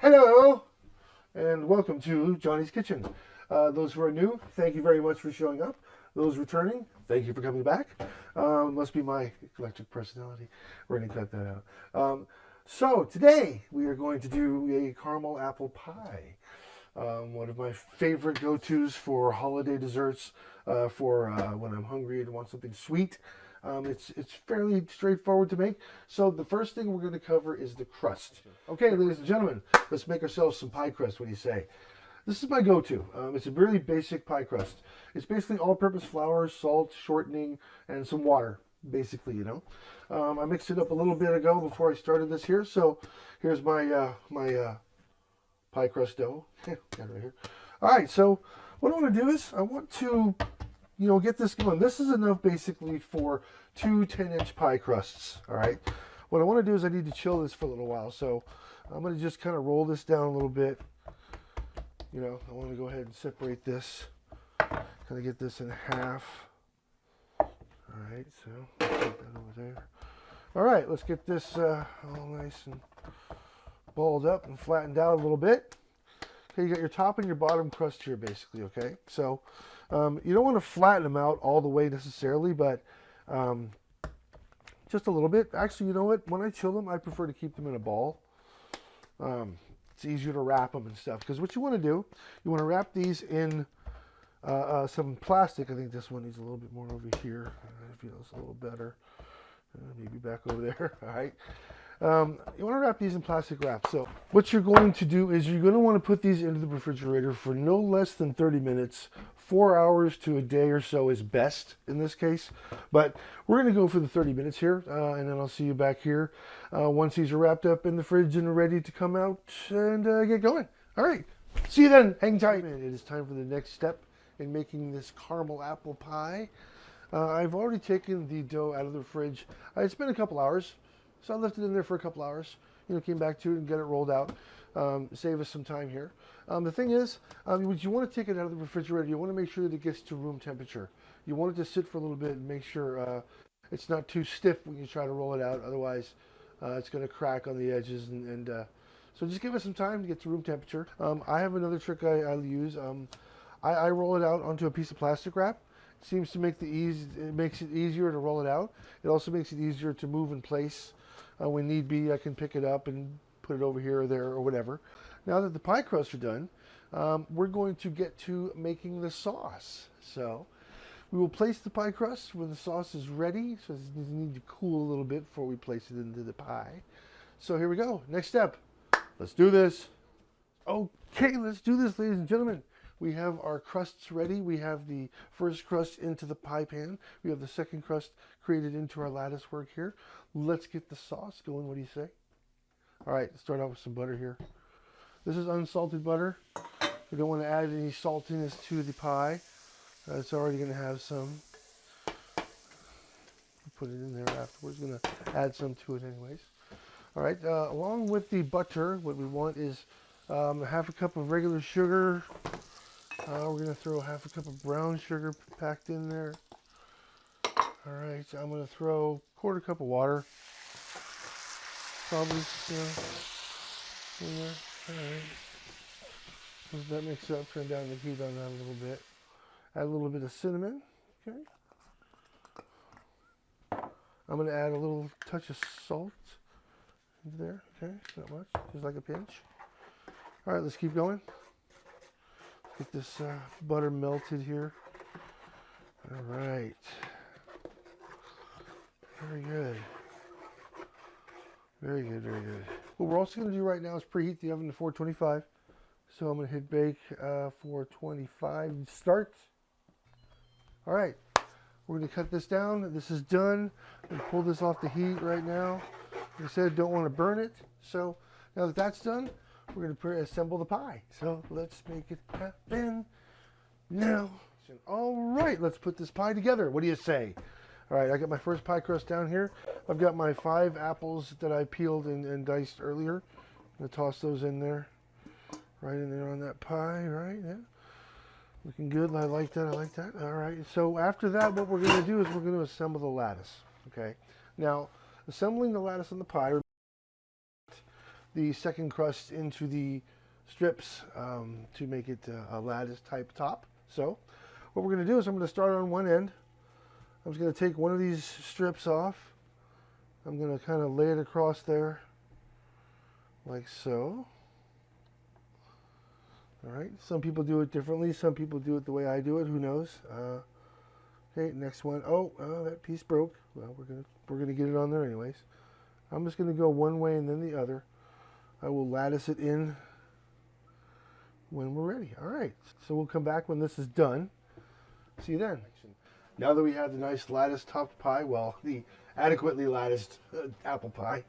Hello, and welcome to Johnny's Kitchen. Those who are new, thank you very much for showing up. Those returning, thank you for coming back. Must be my electric personality. We're going to cut that out. So today we are going to do a caramel apple pie. One of my favorite go-tos for holiday desserts, for when I'm hungry and want something sweet. It's fairly straightforward to make. So the first thing we're going to cover is the crust. Okay, ladies and gentlemen, let's make ourselves some pie crust. What do you say? This is my go-to. It's a really basic pie crust. It's basically all-purpose flour, salt, shortening, and some water, basically, you know. I mixed it up a little bit ago before I started this here. So here's my pie crust dough. Got it right here. All right, so what I want to do is I want to get this going. This is enough basically for two 10-inch pie crusts, all right? What I want to do is I need to chill this for a little while, so I'm going to just kind of roll this down a little bit. I want to go ahead and separate this, kind of get this in half. All right, so put that over there. All right, let's get this all nice and balled up and flattened out a little bit. Okay, you got your top and your bottom crust here, basically, okay? So you don't want to flatten them out all the way necessarily, but just a little bit. Actually, you know what? When I chill them, I prefer to keep them in a ball. It's easier to wrap them and stuff. Because what you want to do, you want to wrap these in some plastic. I think this one needs a little bit more over here. It feels a little better. Maybe back over there. All right. You want to wrap these in plastic wrap. So what you're going to do is you're going to want to put these into the refrigerator for no less than 30 minutes. 4 hours to a day or so is best in this case. But we're going to go for the 30 minutes here, and then I'll see you back here once these are wrapped up in the fridge and ready to come out and get going. All right. See you then. Hang tight. It is time for the next step in making this caramel apple pie. I've already taken the dough out of the fridge. It's been a couple hours. So I left it in there for a couple hours, came back to it and get it rolled out. Save us some time here. The thing is, you want to take it out of the refrigerator, you want to make sure that it gets to room temperature. You want it to sit for a little bit and make sure it's not too stiff when you try to roll it out. Otherwise, it's going to crack on the edges. So just give it some time to get to room temperature. I have another trick I use. I roll it out onto a piece of plastic wrap. It seems to make it makes it easier to roll it out. It also makes it easier to move in place. When need be, I can pick it up and put it over here or there or whatever. Now that the pie crusts are done, we're going to get to making the sauce. So we will place the pie crust when the sauce is ready. So it needs to cool a little bit before we place it into the pie. So here we go. Next step. Let's do this. Okay, let's do this, ladies and gentlemen. We have our crusts ready. We have the first crust into the pie pan. We have the second crust created into our lattice work here. Let's get the sauce going. What do you say? All right, let's start out with some butter here. This is unsalted butter. We don't want to add any saltiness to the pie. It's already going to have some. Put it in there afterwards. Going to add some to it anyways. All right, along with the butter, what we want is half a cup of regular sugar. We're going to throw half a cup of brown sugar packed in there. All right, I'm going to throw a quarter cup of water. Probably, in there. All right. Let that mix up, turn down the heat on that a little bit. Add a little bit of cinnamon. Okay. I'm going to add a little touch of salt into there. Okay, not much, just like a pinch. All right, let's keep going. Get this butter melted here. All right. Very good. Very good, very good. What we're also going to do right now is preheat the oven to 425. So I'm going to hit bake 425 start. All right. We're going to cut this down. This is done. I'm going to pull this off the heat right now. Like I said, don't want to burn it. So now that that's done, we're going to assemble the pie. So let's make it happen now. All right, let's put this pie together. What do you say? All right, I got my first pie crust down here. I've got my 5 apples that I peeled and diced earlier. I'm going to toss those in there. Right in there on that pie, right? Yeah. Looking good. I like that. I like that. All right. So after that, what we're going to do is we're going to assemble the lattice. Okay. Now, assembling the lattice on the pie, the second crust into the strips to make it a lattice type top. So what we're going to do is I'm going to start on one end. I'm just going to take one of these strips off. I'm going to kind of lay it across there like so. All right, some people do it differently. Some people do it the way I do it. Who knows? Okay, next one. Oh, that piece broke. Well, we're gonna get it on there anyways. I'm just gonna go one way and then the other. I will lattice it in when we're ready. All right, so we'll come back when this is done. See you then. Now that we have the nice lattice topped pie, well, the adequately latticed apple pie,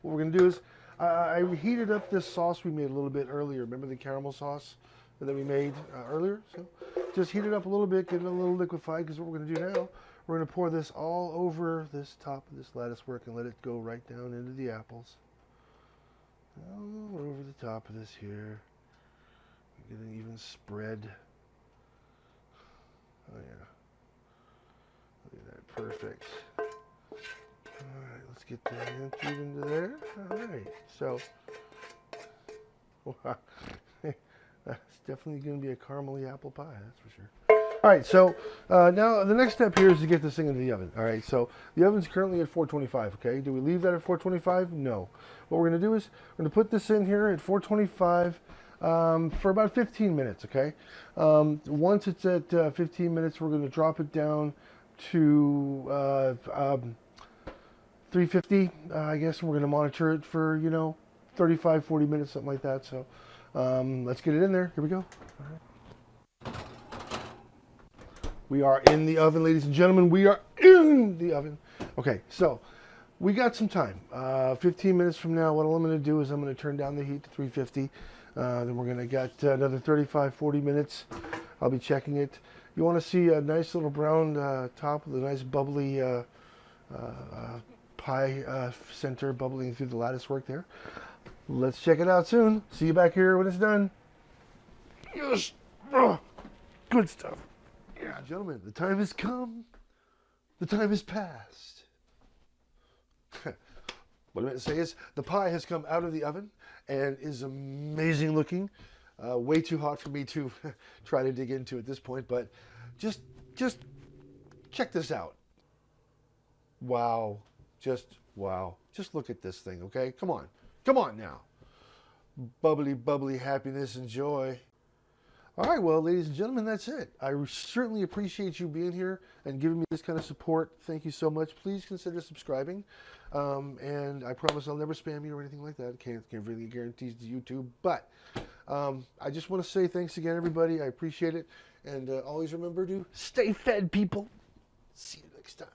what we're gonna do is I heated up this sauce we made a little bit earlier. Remember the caramel sauce that we made earlier? So just heat it up a little bit, get it a little liquefied, because what we're going to do now, we're going to pour this all over this top of this lattice work and let it go right down into the apples. All over the top of this here. Get an even spread. Oh yeah. Look at that, perfect. Alright, let's get that emptied into there. Alright, so that's definitely going to be a caramely apple pie, that's for sure. Alright, so now the next step here is to get this thing into the oven. Alright, so the oven's currently at 425, okay? Do we leave that at 425? No. What we're going to do is we're going to put this in here at 425 for about 15 minutes, okay? Once it's at 15 minutes, we're going to drop it down to 350, I guess. We're going to monitor it for, 35, 40 minutes, something like that. So let's get it in there. Here we go. All right. We are in the oven, ladies and gentlemen. We are in the oven. Okay, so we got some time. 15 minutes from now, what I'm going to do is I'm going to turn down the heat to 350. Then we're going to get another 35, 40 minutes. I'll be checking it. You want to see a nice little brown top with a nice bubbly pie center bubbling through the lattice work there. Let's check it out soon. See you back here when it's done. Yes! Oh, good stuff. Yeah, gentlemen, the time has come. The time has passed. What I meant to say is the pie has come out of the oven and is amazing looking. Way too hot for me to try to dig into at this point, but just check this out. Wow. Just wow. Just look at this thing, okay? Come on. Come on now. Bubbly, bubbly happiness and joy. All right, well, ladies and gentlemen, that's it. I certainly appreciate you being here and giving me this kind of support. Thank you so much. Please consider subscribing. And I promise I'll never spam you or anything like that. Can't really guarantee to YouTube. But I just want to say thanks again, everybody. I appreciate it. And always remember to stay fed, people. See you next time.